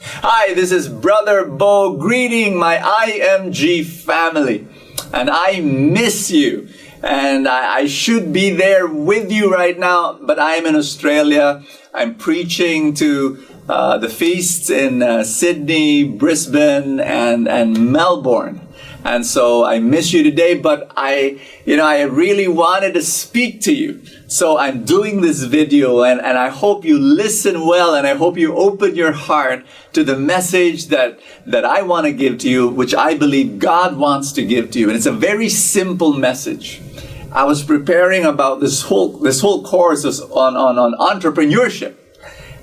Hi, this is Brother Bo greeting my IMG family. And I miss you. And I should be there with you right now, but I'm in Australia. I'm preaching to the feasts in Sydney, Brisbane, and Melbourne. And so I miss you today, but I really wanted to speak to you. So I'm doing this video and I hope you listen well and I hope you open your heart to the message that I want to give to you, which I believe God wants to give to you. And it's a very simple message. I was preparing about this whole course on entrepreneurship.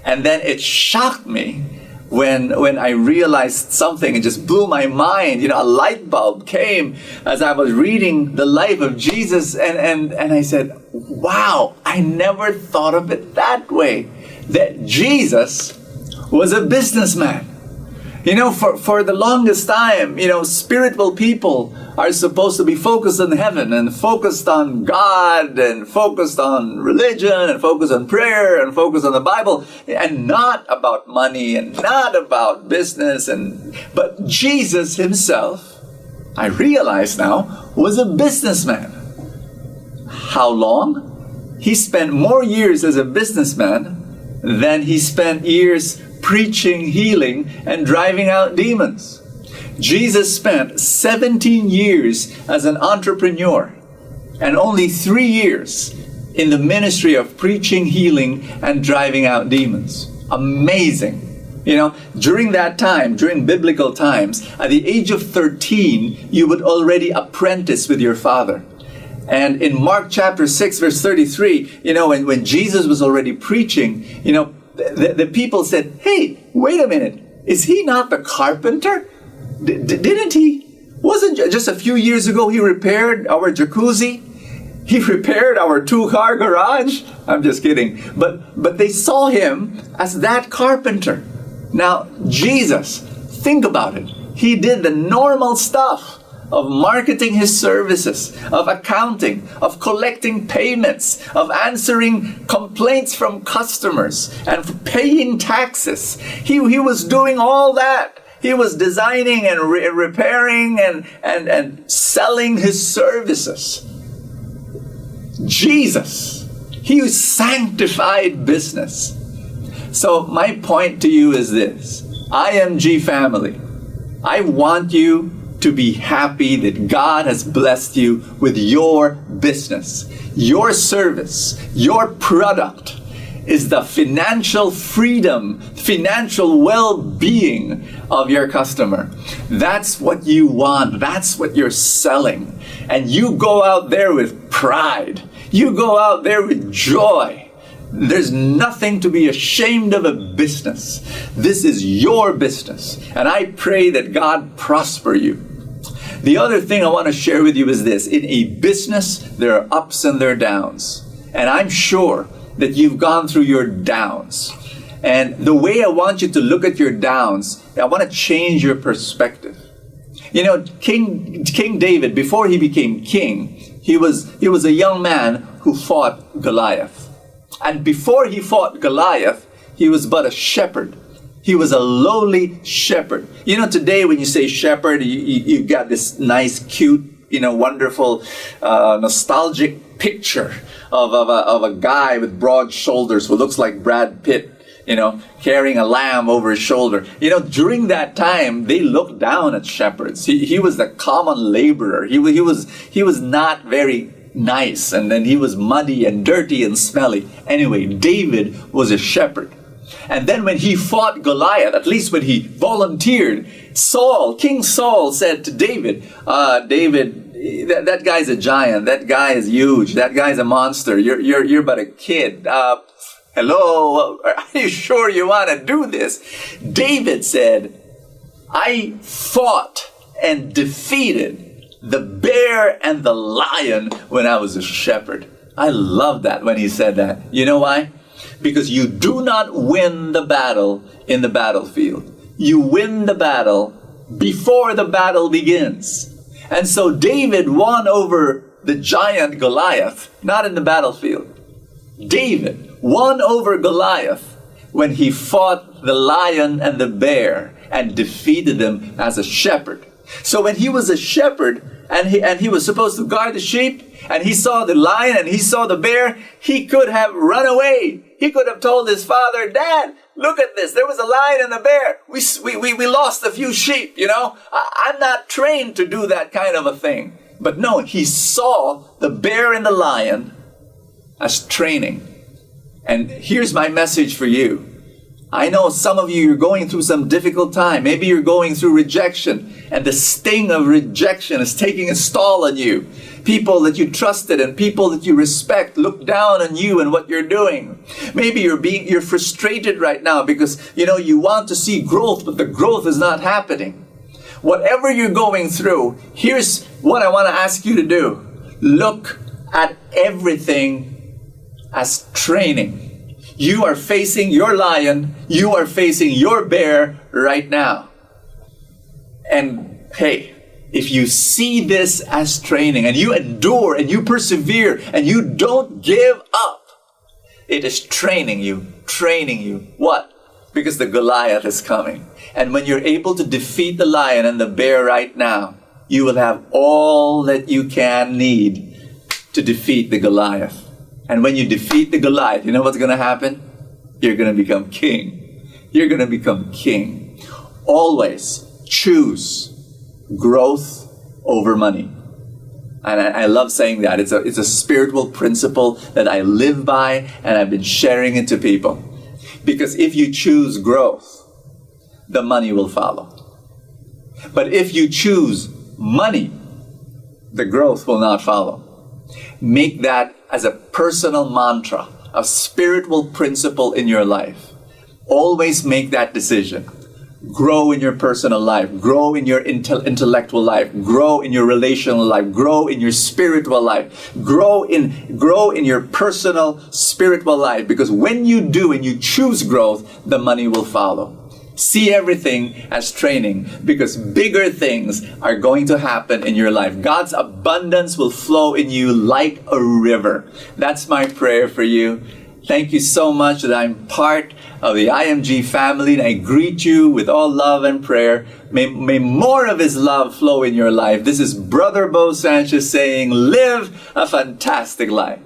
And then it shocked me when I realized something. It just blew my mind. A light bulb came as I was reading the life of Jesus, and I said, wow, I never thought of it that way, that Jesus was a businessman. For the longest time, spiritual people are supposed to be focused on heaven and focused on God and focused on religion and focused on prayer and focused on the Bible and not about money and not about business. But Jesus himself, I realize now, was a businessman. How long? He spent more years as a businessman than he spent years preaching, healing, and driving out demons. Jesus spent 17 years as an entrepreneur and only 3 years in the ministry of preaching, healing, and driving out demons. Amazing. During that time, during biblical times, at the age of 13, you would already apprentice with your father. And in Mark chapter 6, verse 33, when Jesus was already preaching, the people said, hey, wait a minute, is he not the carpenter? Didn't he? Wasn't just a few years ago he repaired our jacuzzi? He repaired our 2-car garage? I'm just kidding. But they saw him as that carpenter. Now, Jesus, think about it. He did the normal stuff of marketing his services, of accounting, of collecting payments, of answering complaints from customers, and paying taxes. He was doing all that. He was designing and repairing and selling his services. Jesus, he sanctified business. So my point to you is this. IMG family, I want you to be happy that God has blessed you with your business. Your service, your product is the financial freedom, financial well-being of your customer. That's what you want. That's what you're selling. And you go out there with pride. You go out there with joy. There's nothing to be ashamed of a business. This is your business. And I pray that God prosper you. The other thing I want to share with you is this. In a business, there are ups and there are downs. And I'm sure that you've gone through your downs. And the way I want you to look at your downs, I want to change your perspective. King David, before he became king, he was a young man who fought Goliath. And before he fought Goliath, he was but a shepherd. He was a lowly shepherd. Today when you say shepherd, you got this nice, cute, wonderful, nostalgic picture of a guy with broad shoulders who looks like Brad Pitt, carrying a lamb over his shoulder. During that time, they looked down at shepherds. He was the common laborer. He was not very nice, and then he was muddy and dirty and smelly. Anyway, David was a shepherd. And then when he fought Goliath, at least when he volunteered, King Saul said to David, David, that guy's a giant. That guy is huge. That guy's a monster. You're but a kid. Hello, are you sure you want to do this? David said, I fought and defeated the bear and the lion when I was a shepherd. I love that when he said that. You know why? Because you do not win the battle in the battlefield. You win the battle before the battle begins. And so David won over the giant Goliath, not in the battlefield. David won over Goliath when he fought the lion and the bear and defeated them as a shepherd. So when he was a shepherd and he was supposed to guard the sheep, and he saw the lion and he saw the bear, he could have run away. He could have told his father, "Dad, look at this. There was a lion and a bear. We lost a few sheep, you know. I'm not trained to do that kind of a thing." But no, he saw the bear and the lion as training. And here's my message for you. I know some of you, you're going through some difficult time. Maybe you're going through rejection, and the sting of rejection is taking its toll on you. People that you trusted and people that you respect look down on you and what you're doing. Maybe you're frustrated right now because, you want to see growth, but the growth is not happening. Whatever you're going through, here's what I want to ask you to do. Look at everything as training. You are facing your lion. You are facing your bear right now. And hey, if you see this as training and you endure and you persevere and you don't give up, it is training you. What? Because the Goliath is coming. And when you're able to defeat the lion and the bear right now, you will have all that you can need to defeat the Goliath. And when you defeat the Goliath, you know what's going to happen? You're going to become king. You're going to become king. Always choose growth over money. And I love saying that. It's a spiritual principle that I live by, and I've been sharing it to people. Because if you choose growth, the money will follow. But if you choose money, the growth will not follow. Make that as a personal mantra, a spiritual principle in your life. Always make that decision. Grow in your personal life. Grow in your intellectual life. Grow in your relational life. Grow in your spiritual life. Grow in your personal spiritual life. Because when you do and you choose growth, the money will follow. See everything as training, because bigger things are going to happen in your life. God's abundance will flow in you like a river. That's my prayer for you. Thank you so much that I'm part of the IMG family, and I greet you with all love and prayer. May more of His love flow in your life. This is Brother Bo Sanchez saying, live a fantastic life.